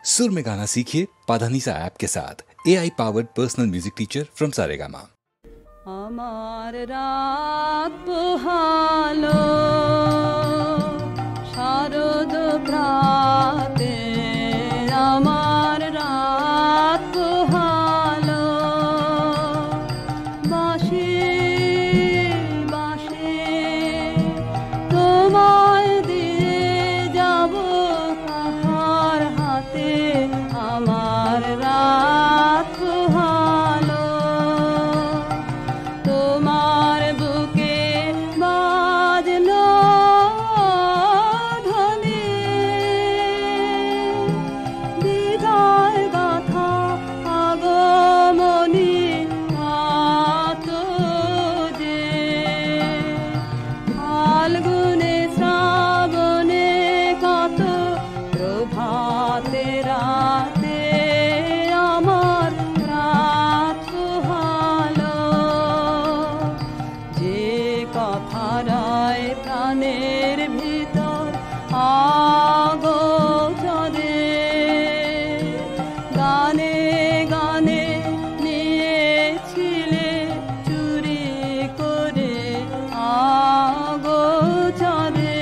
सुर में गाना सीखिए पाधानीसा ऐप के साथ। AI powered personal music teacher from Saregama. আমার রাত পোহালো শারদ প্রাতে, আমার রাত পোহালো বাঁশি বাঁশি তোমায় দিয়ে যাব কাহার হাতে, আমার রাত পোহালো তোমার বুকে বাজলো ধ্বনি বিদায় গাথা আগমনী কত যে ফাল্গুনে শ্রাবণে কত প্রভাতে রাতে আমার রাত পোহালো যে কথারায় প্রাণের ভিতর আগোচরে গানে গানে নিয়েছিলে চুরি করে আগোচরে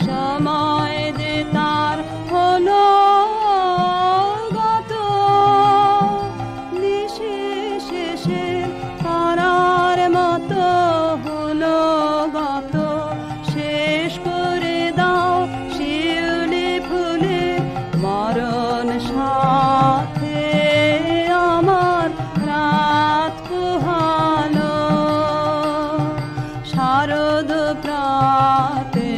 সময় যে তার হলো গত নিশেষে তারার মতো হলো গত, শেষ করে দাও শিউলি ফুলে মরণ সাথে আমার রাত পোহালো শারদ প্রাতে,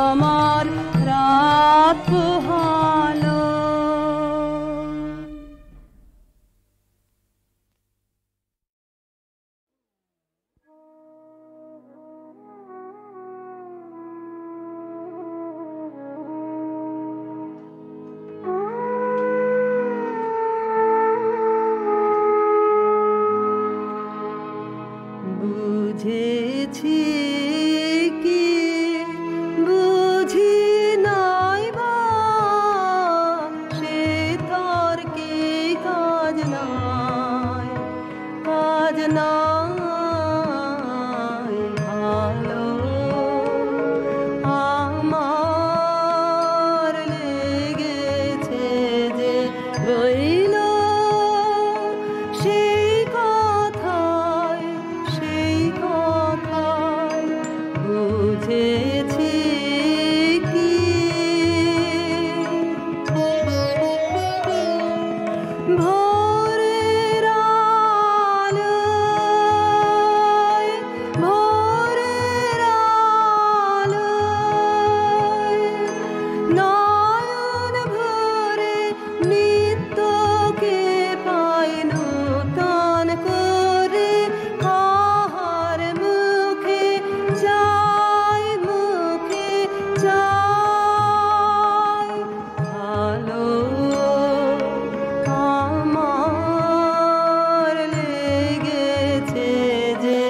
আমার রাত পোহালো। বুঝেছি কি বুঝি নাই বা সে তর্কে কাজ নাই, কাজ নাই ভালো আমার লেগেছে যে রইল সেই কথায় বুঝেছি কি ভোরের আলোয় নয়ন ভরে নিত্যকে পাই নূতন করে, কাহার মুখে যায় ভালো আমার লেগেছে যে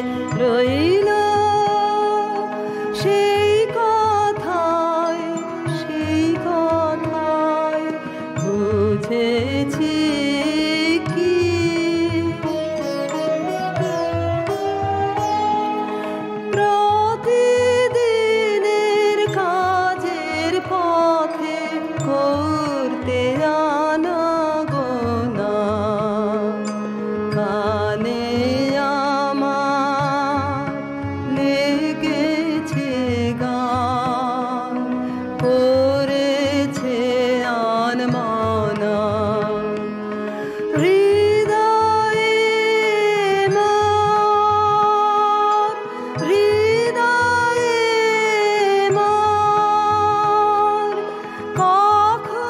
রইল সেই কথায় বুঝেছি কি প্রতিদিনের কাজের পথে করতে আনাগোনা কানে আমার লেগেছে গান করেছে আনমনা হৃদয়ে মোর কখন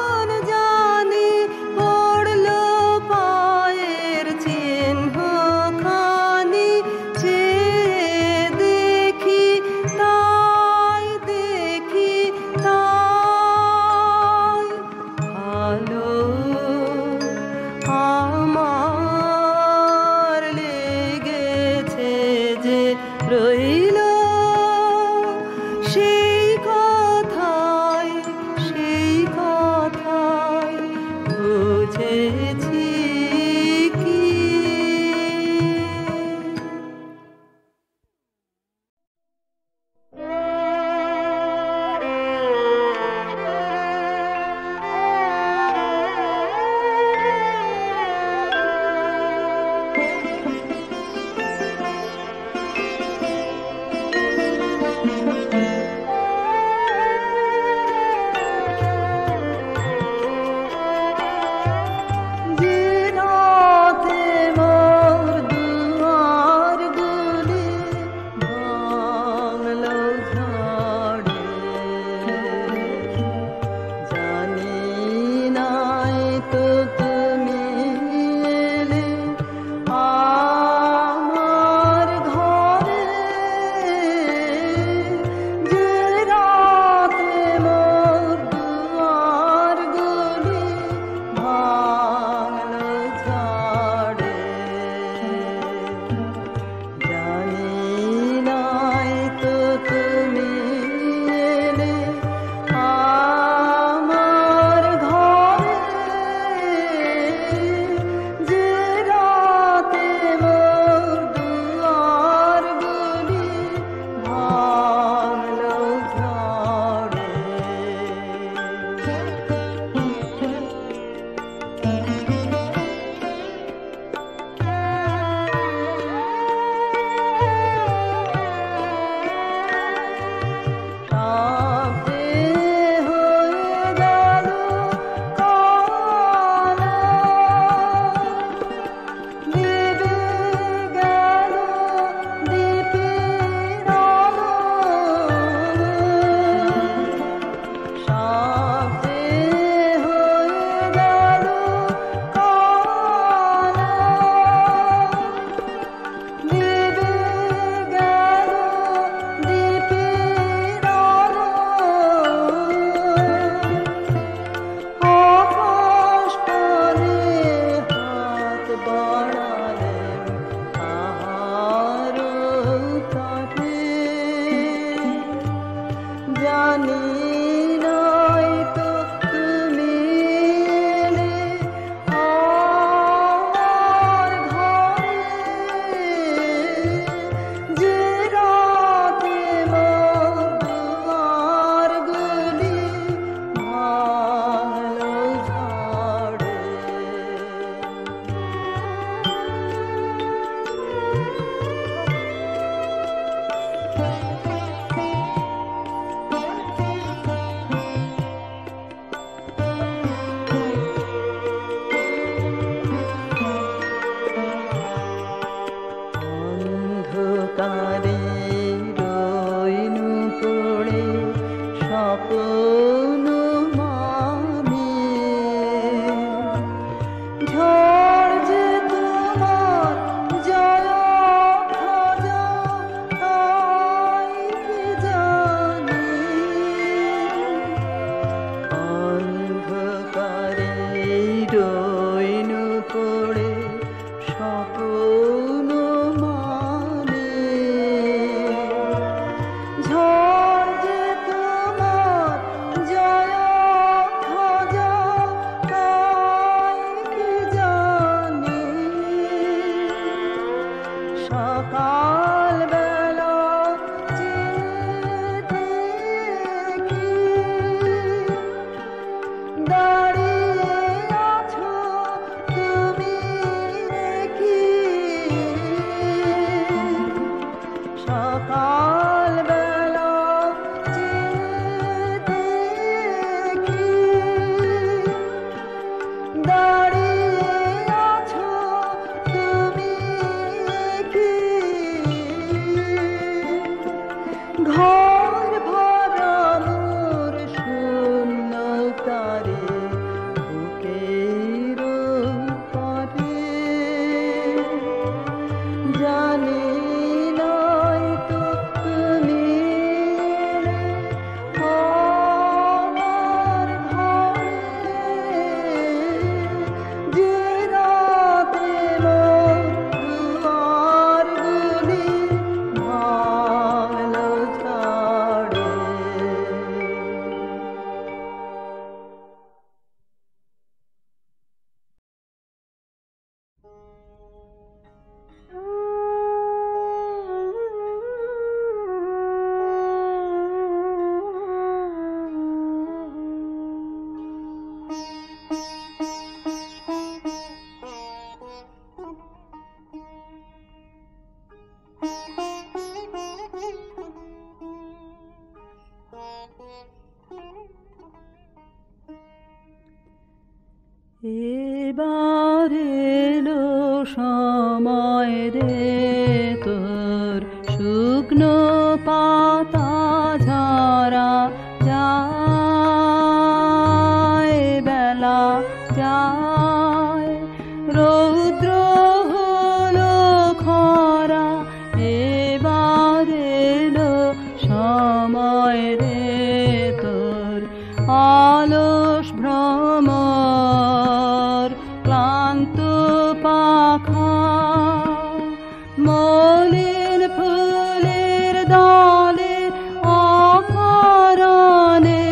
এবার এলো সময় রে তোর শুকনো পাতা ঝরা যায়, বেলা যায়, রৌদ্র হলো খরা, এবার এলো সময় রে তোর অলস ভ্রমর ক্লান্ত পাখা, মলিন ফুলের দলে অকারণে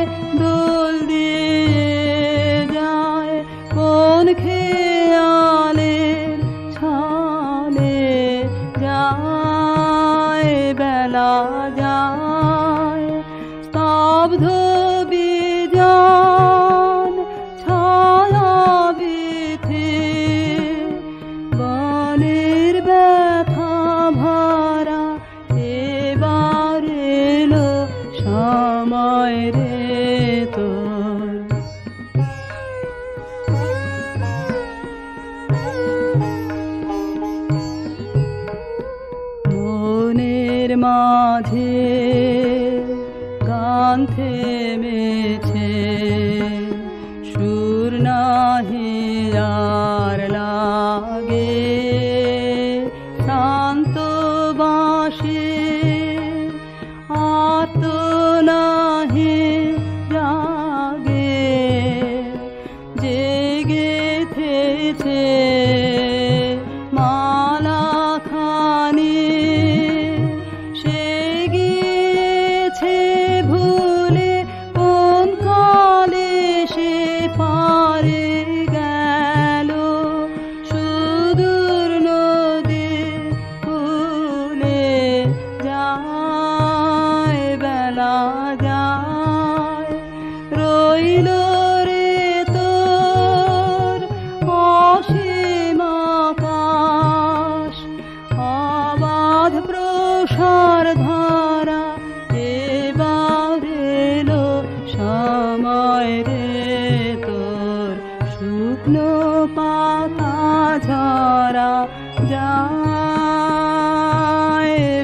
দোল দিয়ে যায়, কোন খেয়ালের ছলে যায়, বেলা যায়, স্তব্ধ বিজন ছায়া বিথে, বনের ব্যথা ভরা, এবার এলো সময় রে তোর। মনের মাঝে গান থেমেছে, সুর নাহি আর লাগে, শান্ত বাঁশি আত নাহি জাগে, জেগে থেছে মালা খানি, সে গিয়েছে ভুলে কোন কালে সে পারে গেল, সুদূর নদী ভুলে যায়, বেলা যায়, রইল রে তোর অসীম আকাশ, অবাধ প্রসার ধারা, এবার এলো সময় রে তোর শুকনো পাতা ঝরা যায়,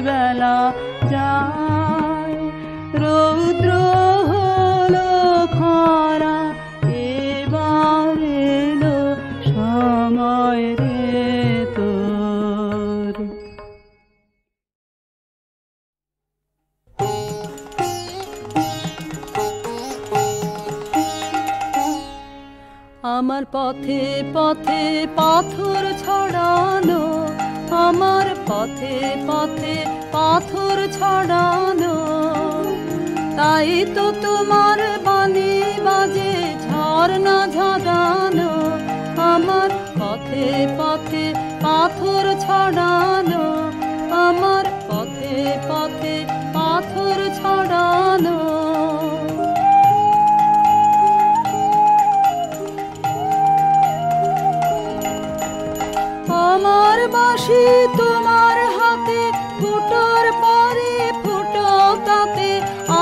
বেলা যায়, রৌদ্র হলো খরা, এবার এলো সময় রে তোর। আমার পথে পথে পাথর ছড়ানো, আমার পথে পথে পাথর ছড়ানো, তাই তো তোমার বাণী বাজে ঝর্ণা ঝরানো, আমার পথে পথে পাথর ছড়ানো, আমার পথে পথে পাথর ছড়ানো। আমার বাঁশি তোমার হাতে ফুটোর পরে ফুটো তাতে,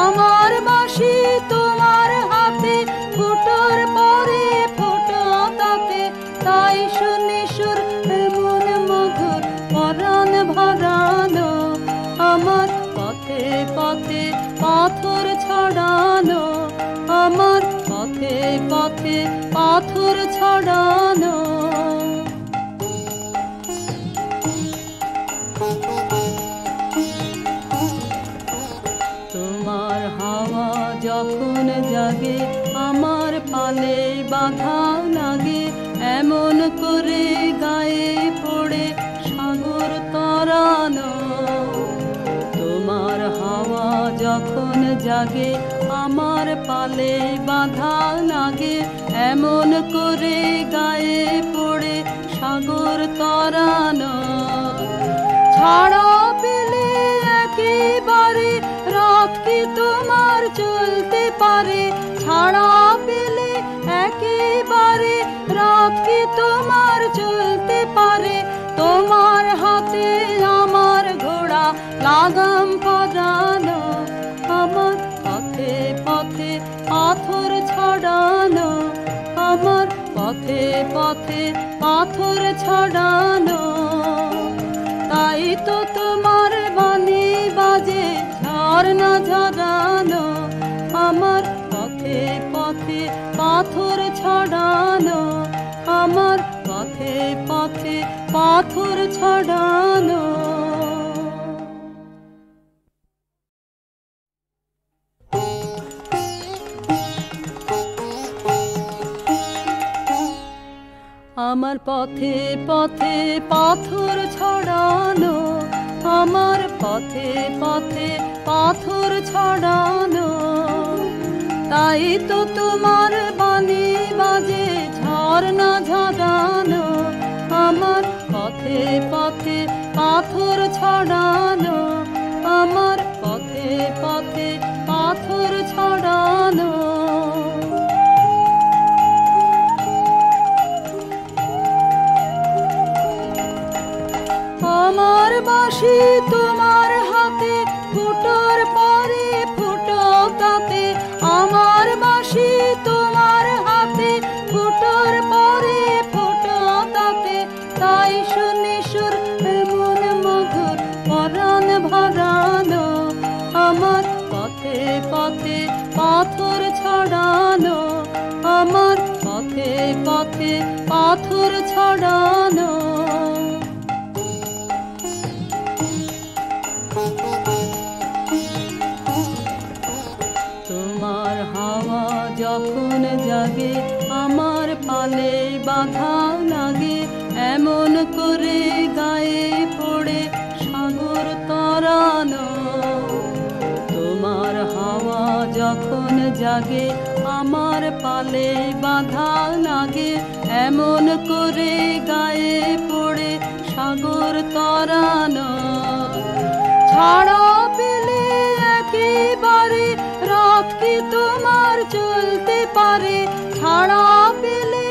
আমার বাঁশি তোমার হাতে ফুটোর পরে ফুটো তাতে, তাই শুনি সুর এমন মধুর পরাণ ভরানো, আমার পথে পথে পাথর ছড়ানো, আমার পথে পথে পাথর ছড়ানো। তোমার হাওয়া যখন জাগে আমার পালে বাধা লাগে, এমন করে গায়ে পড়ে সাগর তরানো, তোমার হাওয়া যখন জাগে আমার পালে বাধা লাগে, এমন করে গায়ে পড়ে সাগর তরানো। ছাড়া পেলে একেবারে রাত কি তোমার চলতে পারে, ছাড়া পেলে একেবারে রাত কি তোমার চলতে পারে, তোমার হাতে আমার ঘোড়া লাগাম পরানো, আমার পথে পথে পাথর ছড়ানো, আমার পথে পথে পাথর ছড়ানো, তাই তো তোমার বাণী বাজে ঝর্ণা ঝরানো। আমার পথে পথে পাথর ছড়ানো, আমার পথে পথে পাথর ছড়ানো। আমার পথে পথে পাথর ছড়ানো, আমার পথে পথে পাথর ছড়ানো, তাই তো তোমার বাণী বাজে ঝর্ণা ঝরানো। আমার পথে পথে পাথর ছড়ানো, আমার পথে পথে পাথর ছড়ানো। আমার বাঁশি তোমার হাতে ফুটোর পরে ফুটো তাতে, আমার বাঁশি তোমার হাতে ফুটোর পরে ফুটো তাতে, তাই শুনি সুর এমন মধুর পরাণ ভরানো। আমার পথে পথে পাথর ছড়ানো, আমার পথে পথে পাথর ছড়ানো। তোমার হাওয়া যখন জাগে আমার পালে বাধা লাগে, এমন করে গায়ে পড়ে সাগর তরানো। তোমার হাওয়া যখন জাগে আমার পালে বাধা লাগে, এমন করে গায়ে পড়ে সাগর তরানো। ছাড়া পেলে একেবারে রাত কি তোমার চলতে পারে, ছাড়া পেলে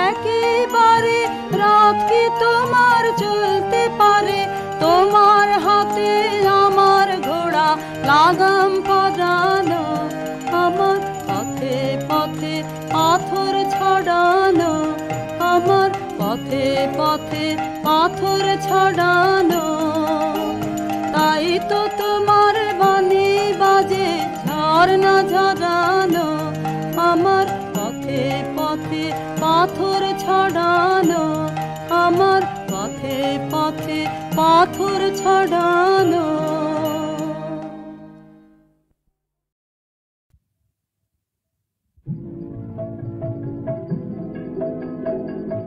একেবারে রাত কি তোমার চলতে পারে। তোমার হাতে আমার ঘোড়া লাগাম পরানো, আমার পথে পথে পাথর ছড়ানো, আমার পথে পথে পাথর ছড়ানো। তাই তো তোমার বাণী বাজে ঝর্ণা ঝরানো, আমার পথে পথে পাথর ছড়ানো, আমার পথে পথে পাথর ছড়ানো।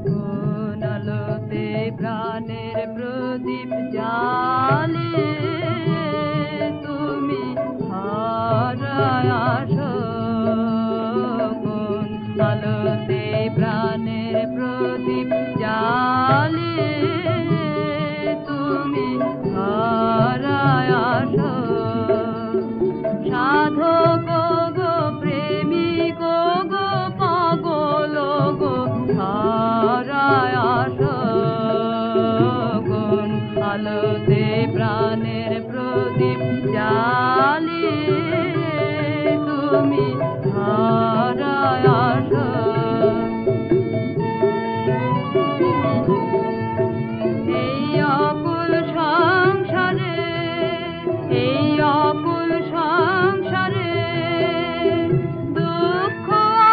কোন আলোতে প্রাণের প্রদীপ জ্বালে তুমি হারায় আসো, কোন আলোতে প্রাণের প্রদীপ জ্বালে তুমি হারায় আসো। সাধক গো প্রেমিক গো পাগল গো হারায় আসো, কোন আলোতে প্রাণের প্রদীপ জ্বালিয়ে তুমি হারায় আসো। এই অকুল সংসারে, এই অকুল সংসারে দুঃখ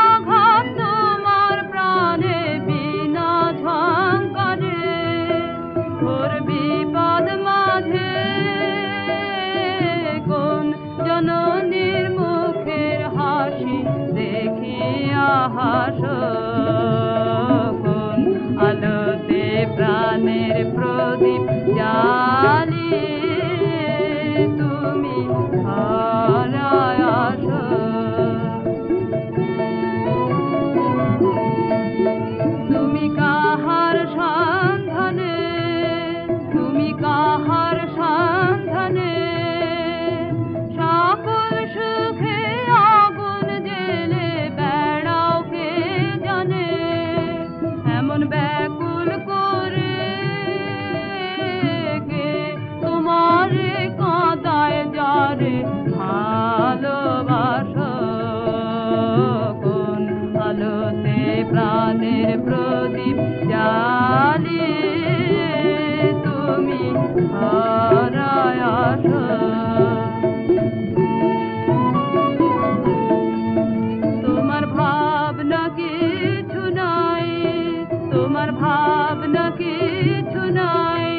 আঘাত তোমার প্রাণে বিনা ঝঙ্কারে, ঘোর বিপদ মাঝে কোন জননীর মুখের হাসি দেখিয়া হাসো, কোন আলোতে প্রাণের প্রদীপ জ্বালিয়ে তুমি হারায় আসো। তুমি কাহার সন্ধানে, তুমি কাহার সন্ধানে সকল সুখে আগুন জেলে বেড়াও কে জানে, এমন ব্যাকুল করে কে তোমারে কাঁদায় যারে ভালোবাসো, কোন আলোতে প্রাণের প্রদীপ জ্বালিয়ে তুমি হারায় আসো। তোমার ভাবনা কিছু নাই, তোমার ভাবনা কিছু নাই,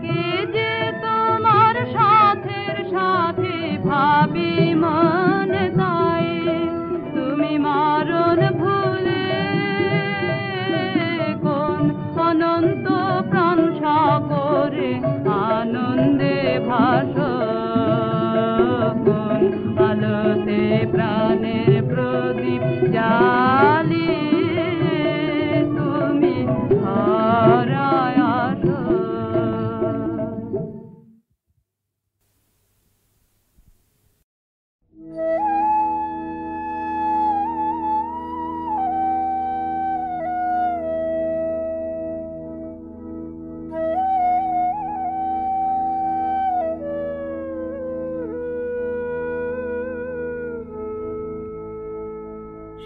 কে যে তোমার সাথের সাথে ভাবি মনে তাই। তুমি মারণ ভুলে কোন অনন্ত প্রাণ সাগরে আনন্দে ভাসো, কোন আলোতে প্রাণের প্রদীপ জ্বালিয়ে তুমি হারায় আসো।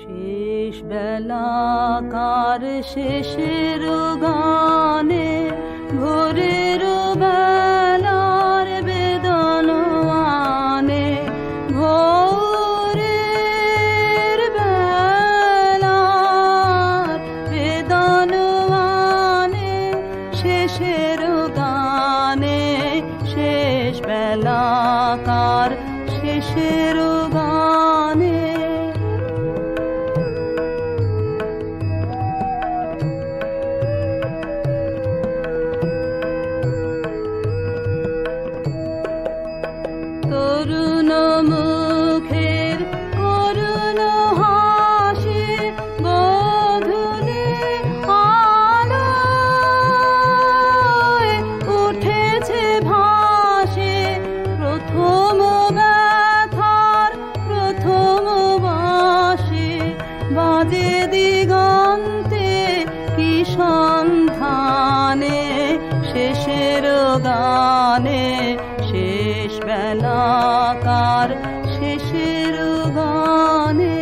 শেষ বেলাকার শেষের গানে ভোরের বেলার বেদন আনে, ভোরের বেলার বেদন আনে শেষের গানে, শেষ বেলাকার শেষের গানে। তরুণ মুখের করুণ হাসি গোধূলি আলোয় উঠেছে ভাসে, প্রথম ব্যথার প্রথম বাঁশি বাজে দিগন্তে কি সন্ধানে, শেষের গানে শেষ বেলাকার শেষের গানে।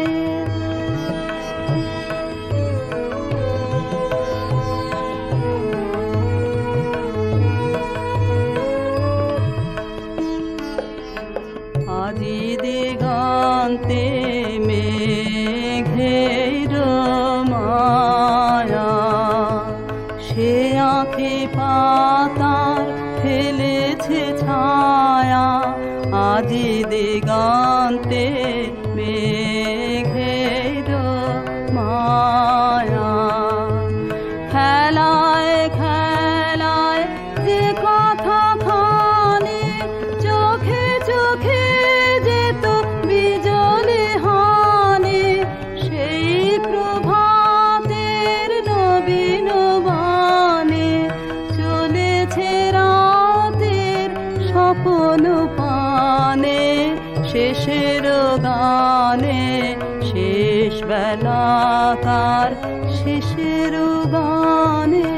আজি দিগন্তে মেঘের মায়া, সে আঁখে পাতার ফেলেছে ছায়া, আজি দিগন্তে মেঘের মায়া। খেলায় খেলায় যে কথা খানি চোখে চোখে যেত বিজলি হানি, সেই প্রভাতের নবীন বাণী চলেছে রাতের স্বপন পানে, শেষের গানে শেষ বেলাকার শেষের গানে।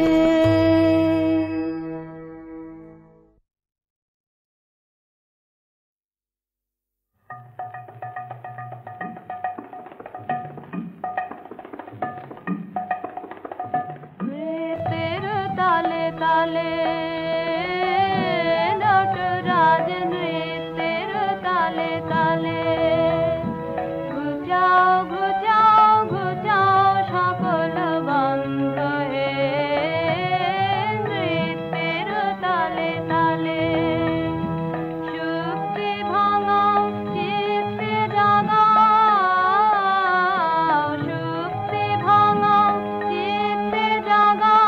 নৃত্যের তালে তালে নটরাজ, নৃত্যের তালে তালে ঘুচাও ঘুচাও ঘুচাও সকল বন্ধ হে, নৃত্যের তালে তালে সুপ্তি ভাঙাও চিত্তে জাগাও, সুপ্তি ভাঙাও চিত্তে জাগাও,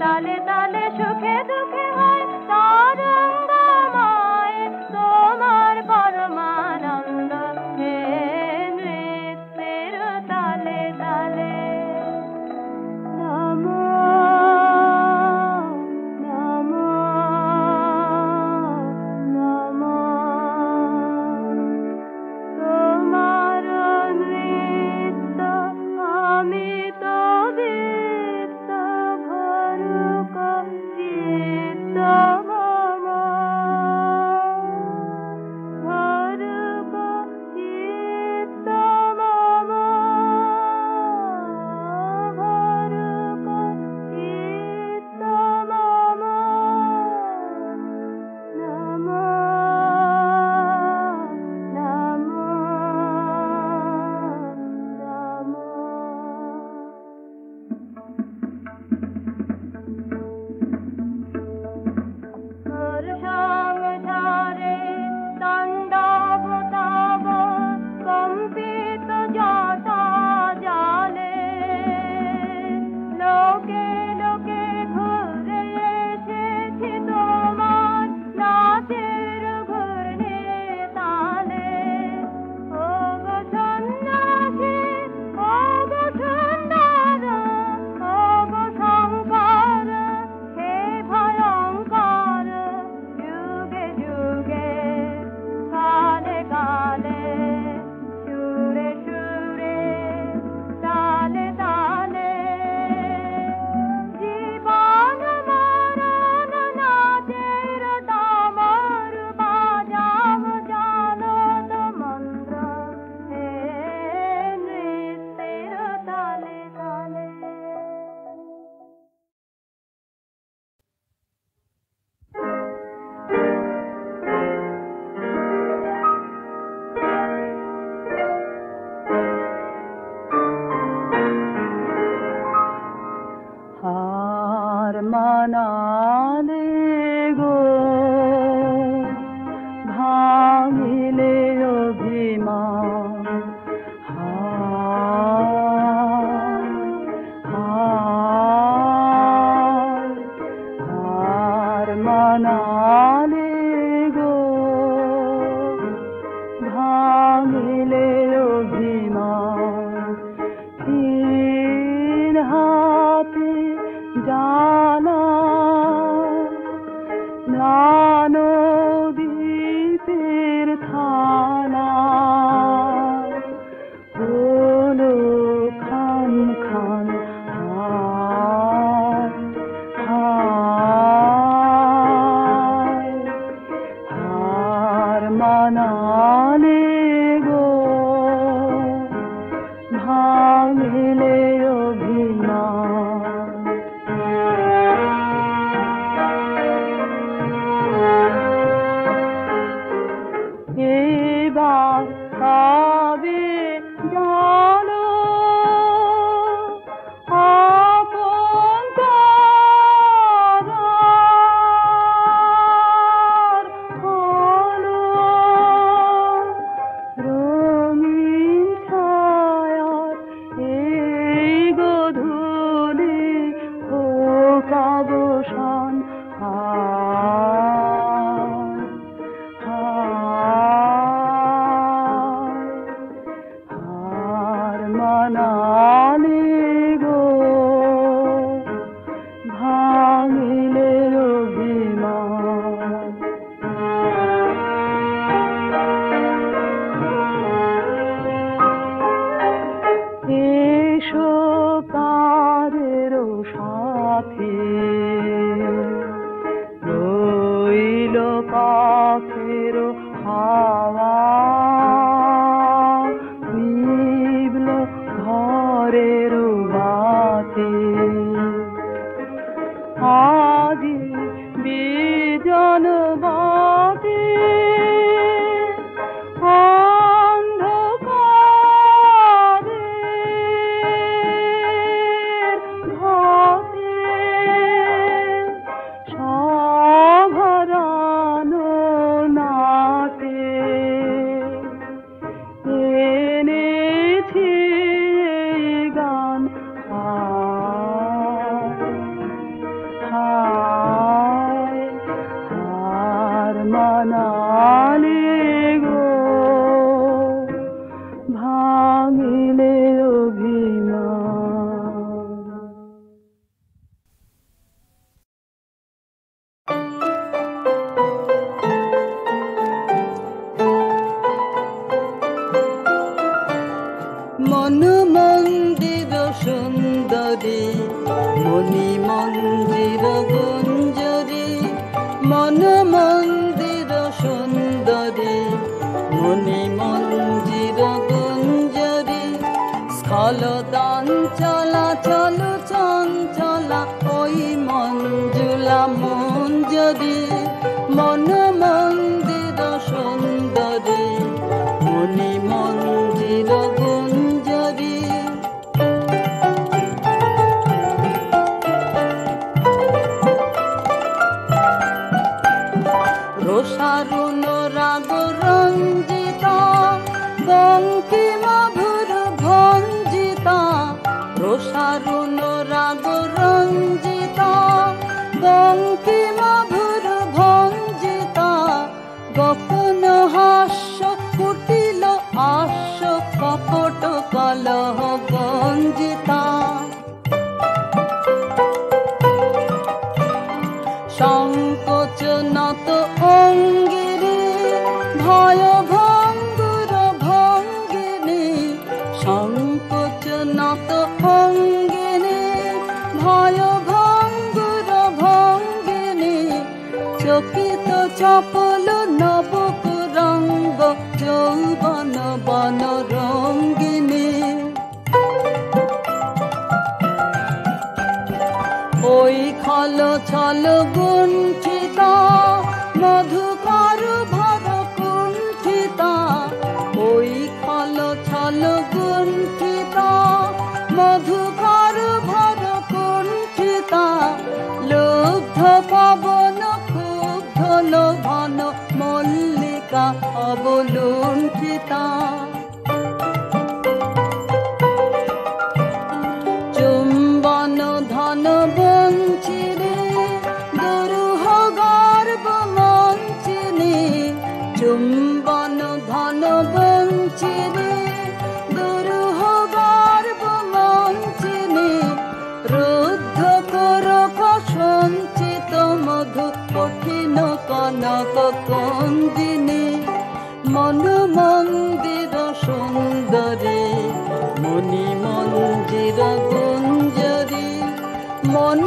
তালে তালে সুখে দুঃখে হয় তরঙ্গময় তোমার পরমানন্দ হে নৃত্যের তালে তালে নমো নমো নমো তোমার নৃত্য অমিত বিত্ত ভরুক চিত্ত মম ভরুক চিত্ত মম ভরুক চিত্ত মম নমো নমো নমো তোর সংসারে তাণ্ডব তব কম্পিত জটা জালে লোকে লোকে ঘুরে এসেছি তোমার নাচের ঘূর্ণি তালে ও গো সন্ন্যাসী ও গো সুন্দর ও গো শঙ্কর হে ভয়ঙ্কর যুগে যুগে কালে কালে সুরে সুরে তালে তালে জীবন মরণ নাচের দামর বাজাও জানত মন্ত্র হে নৃত্যের তালে তালে হার মানালে গো ভাঙিলে অভিমান হার হার হার মানালে গো ভাঙিলে অভিমান তিন হাতে জানা নানদীপের থানা হলো খান খান হায় হায় হার মানালে গো ভাঙিলে অভিমান এবার তবে জানো আপন তারার হলো রঙিন ছায়ার এই গধূলি হোক অবসান হায় হায় হার মানালে গো ভাঙিলে অভিমান এসো পারের সাথে রইল পথের হাওয়া নিবল ঘর মন মন্দির সুন্দরী মণি মন্দির গুঞ্জরী মন মন্দির সুন্দরী মণি মন্দির গুঞ্জরী স্থলদান চলা চল চঞ্চলা ওই মঞ্জুলা মঞ্জরী মন মন্দির সুন্দরী মণি মন্দির গুঞ্জরী রোষারুণ রাগ রঞ্জিতা বঙ্কিমা ভুর ভঞ্জিতা রোষারুণ রাগ রঞ্জিতা বঙ্কিমা ভুর ভঞ্জিতা গোপন হাস্য কুটিল আস্য কপট কলহ গঞ্জিতা সংকোচ নত অঙ্গিনী ভয় ভঙ্গুর ভঙ্গিনী সংকোচ নত অঙ্গিনী ভয় ভঙ্গুর ভঙ্গিনী চকিত চপল নবকুরঙ্গ যৌবন বন রঙ্গিনী ওই খল ছল গুণ্ঠিতা মধুকর ভর কুণ্ঠিতা ওই খল ছল গুণ্ঠিতা মধুকর ভর কুণ্ঠিতা লুব্ধ পবন ক্ষুব্ধ লোভন মল্লিকা অবলুণ্ঠিতা চুম্বন ধন বঞ্চিনী দুরূহ গর্ব মঞ্চিনী চুম্বন ধন বঞ্চিনী দুরূহ গর্ব মঞ্চিনী রুদ্ধ করক সঞ্চিত মধু কঠিন কনক কঞ্জিনী মন মন্দির সুন্দরী মণি মন্দির গুঞ্জরী মন